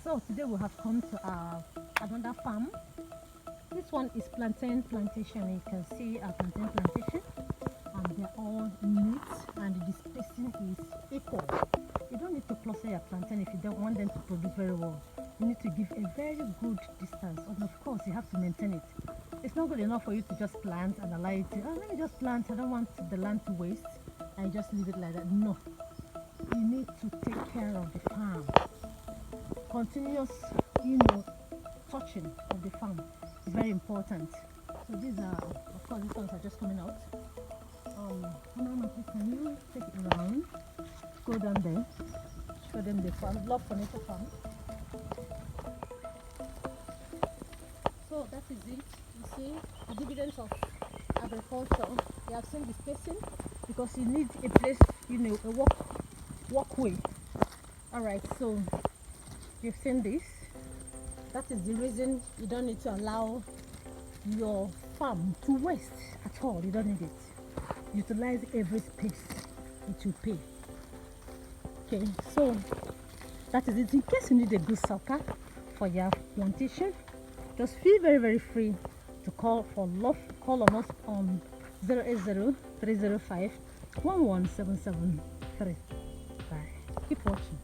So today we have come to another farm. This one is Plantain Plantation. You can see our Plantain Plantation, and they're all neat, and the spacing is equal. You don't need to cluster your plantain if you don't want them to produce very well. You need to give a very good distance, and of course you have to maintain it. It's not good enough for you to just plant and allow it to, oh, let me just plant, I don't want the land to waste, and just leave it like that. No, you need to take care of the farm. Continuous, touching of the farm is very important. So these are, of course, these ones are just coming out. Mama, please, can you take it around? Go down there, show them the farm, Love Tomato Farm. So that is it. You see the dividends of agriculture. You have seen the spacing because you need a place, a walkway. All right, so you've seen this. That is the reason you don't need to allow your farm to waste at all. You don't need it. Utilize every space, it will pay. Okay, so that is it. In case you need a good sucker for your plantation, just feel very, very free to call on us on 080 305 11773. Bye. Keep watching.